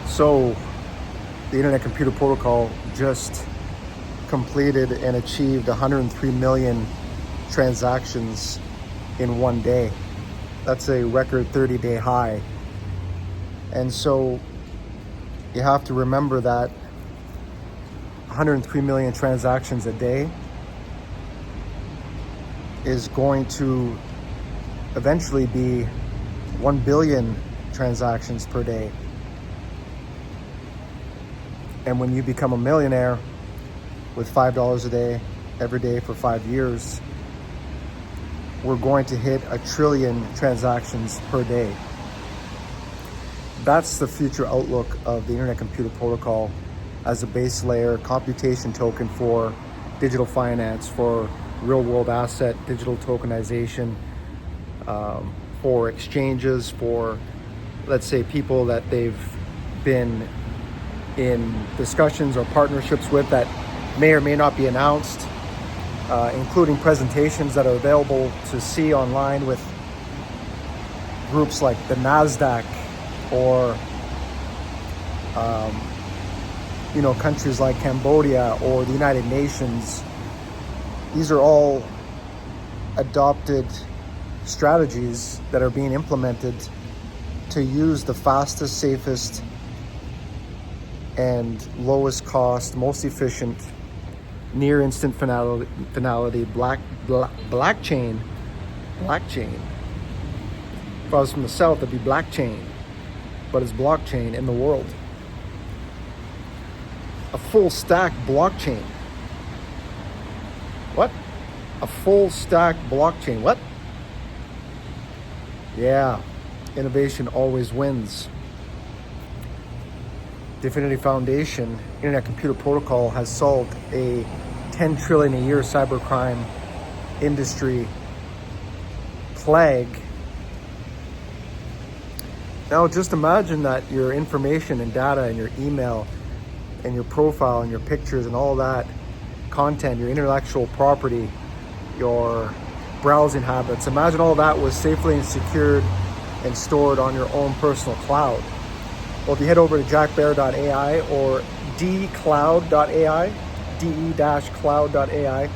So the Internet Computer Protocol just completed and achieved 103 million transactions in one day. That's a record 30-day high. And so you have to remember that 103 million transactions a day is going to eventually be 1 billion transactions per day. And when you become a millionaire with $5 a day, every day for 5 years, we're going to hit 1 trillion transactions per day. That's the future outlook of the Internet Computer Protocol as a base layer computation token for digital finance, for real world asset, digital tokenization, for exchanges, for, let's say, people that they've been in discussions or partnerships with that may or may not be announced, including presentations that are available to see online with groups like the NASDAQ or countries like Cambodia or the United Nations. These are all adopted strategies that are being implemented to use the fastest, safest, and lowest cost, most efficient, near instant finality blockchain. If I was from the south, it'd be blockchain, but it's blockchain in the world. A full stack blockchain. What? A full stack blockchain. What? Yeah, innovation always wins. Dfinity Foundation, Internet Computer Protocol, has solved a 10 trillion a year cybercrime industry plague. Now just imagine that your information and data and your email and your profile and your pictures and all that content, your intellectual property, your browsing habits, imagine all that was safely and secured and stored on your own personal cloud. Well, if you head over to JackBear.ai or decloud.ai, de-cloud.ai,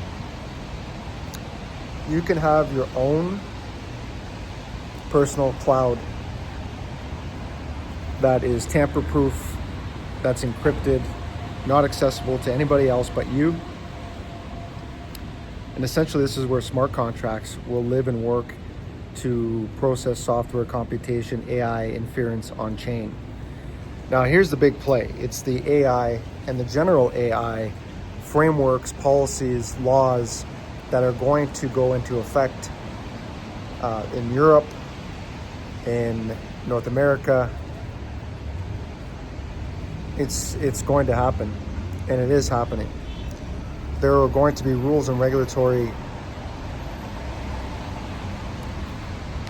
you can have your own personal cloud that is tamper-proof, that's encrypted, not accessible to anybody else but you. And essentially, this is where smart contracts will live and work to process software, computation, AI, inference on chain. Now, here's the big play. It's the AI and the general AI frameworks, policies, laws that are going to go into effect in Europe, in North America. It's going to happen, and it is happening. There are going to be rules and regulatory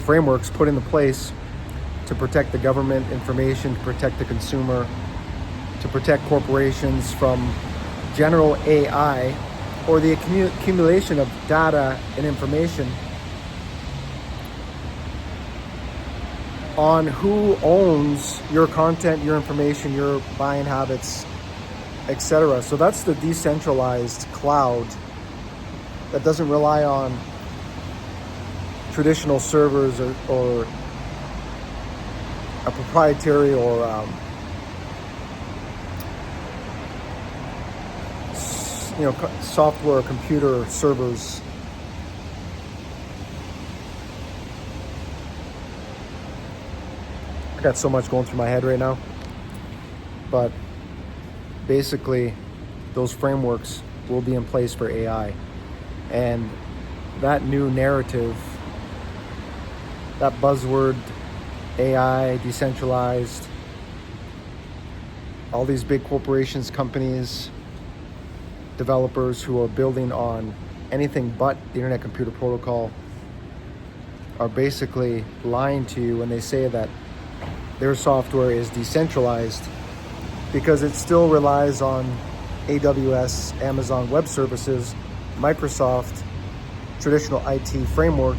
frameworks put into place to protect the government information, to protect the consumer, to protect corporations from general AI or the accumulation of data and information on who owns your content, your information, your buying habits, etc. So that's the decentralized cloud that doesn't rely on traditional servers or a proprietary or software or computer servers. I got so much going through my head right now, but basically those frameworks will be in place for AI, and that new narrative, that buzzword AI, decentralized, all these big corporations, companies, developers who are building on anything but the Internet Computer Protocol are basically lying to you when they say that their software is decentralized, because it still relies on AWS, Amazon Web Services, Microsoft, traditional IT framework,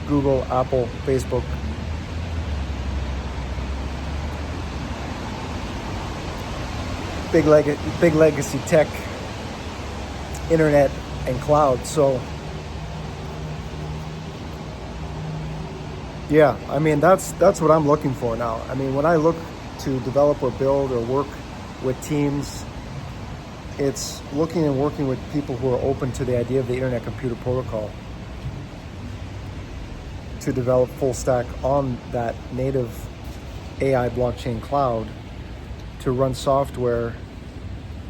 Google, Apple, Facebook, big legacy tech, internet, and cloud. So yeah, I mean, that's what I'm looking for now. I mean, when I look to develop or build or work with teams, it's looking and working with people who are open to the idea of the internet computer protocol to develop full stack on that native AI blockchain cloud, to run software,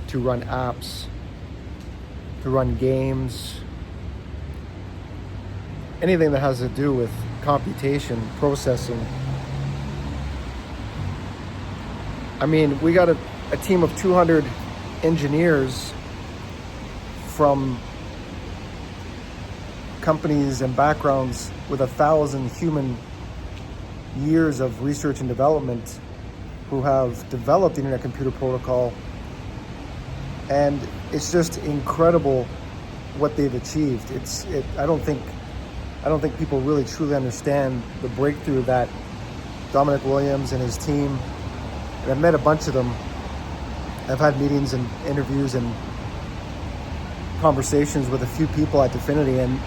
to run apps, to run games, anything that has to do with computation, processing. I mean, we got a team of 200 engineers from companies and backgrounds with 1,000 human years of research and development who have developed the internet computer protocol, and it's just incredible what they've achieved. I don't think people really truly understand the breakthrough that Dominic Williams and his team, and I've met a bunch of them. I've had meetings and interviews and conversations with a few people at Definity, and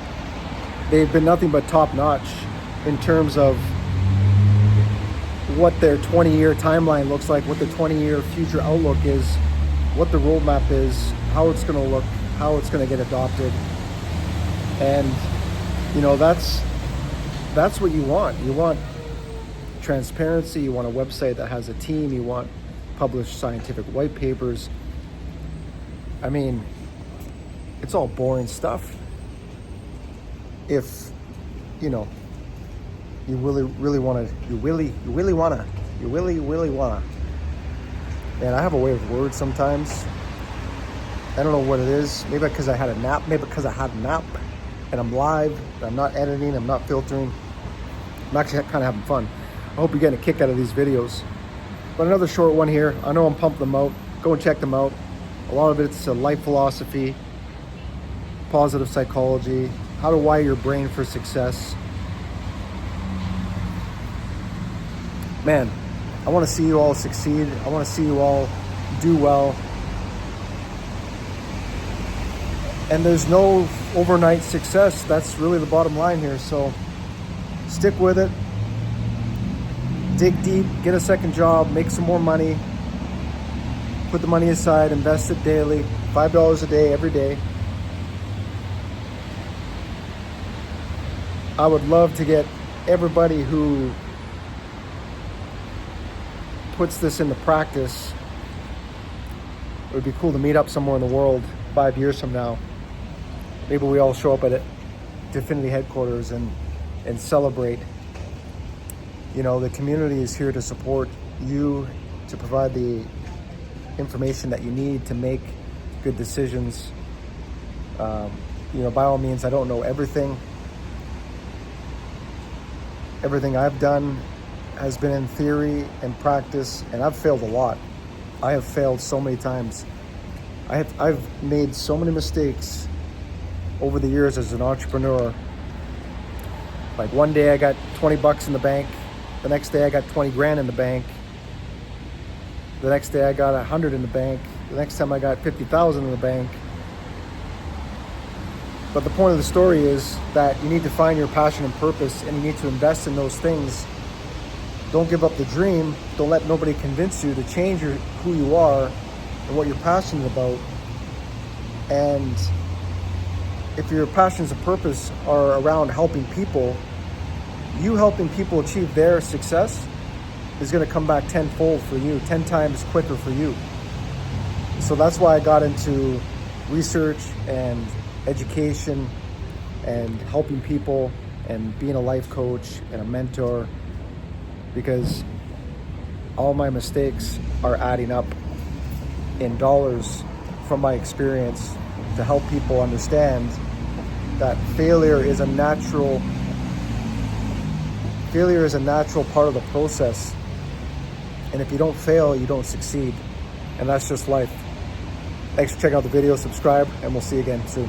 they've been nothing but top notch in terms of what their 20-year timeline looks like, what the 20-year future outlook is, what the roadmap is, how it's going to look, how it's going to get adopted. And you know, that's what you want. You want transparency. You want a website that has a team. You want published scientific white papers. I mean, it's all boring stuff. If you know, you really want to. Man, I have a way with words sometimes. I don't know what it is. Maybe because I had a nap. And I'm live, I'm not editing, I'm not filtering. I'm actually kind of having fun. I hope you're getting a kick out of these videos. But another short one here. I know I'm pumping them out. Go and check them out. A lot of it's life philosophy, positive psychology, how to wire your brain for success. Man, I want to see you all succeed. I want to see you all do well. And there's no overnight success. That's really the bottom line here. So stick with it. Dig deep, get a second job, make some more money. Put the money aside, invest it daily, $5 a day, every day. I would love to get everybody who puts this into practice. It would be cool to meet up somewhere in the world 5 years from now. Maybe we all show up at Definity headquarters and celebrate. You know, the community is here to support you, to provide the information that you need to make good decisions. You know, by all means, I don't know everything. Everything I've done has been in theory and practice, and I've failed a lot. I have failed so many times. I've made so many mistakes over the years as an entrepreneur. Like one day I got 20 bucks in the bank. The next day I got 20 grand in the bank. The next day I got 100 in the bank. The next time I got 50,000 in the bank. But the point of the story is that you need to find your passion and purpose, and you need to invest in those things. Don't give up the dream. Don't let nobody convince you to change who you are and what you're passionate about. And if your passions and purpose are around helping people, you helping people achieve their success is going to come back tenfold for you, 10 times quicker for you. So that's why I got into research and education and helping people and being a life coach and a mentor, because all my mistakes are adding up in dollars from my experience to help people understand that failure is a natural part of the process. And if you don't fail, you don't succeed. And that's just life. Thanks for checking out the video, subscribe, and we'll see you again soon.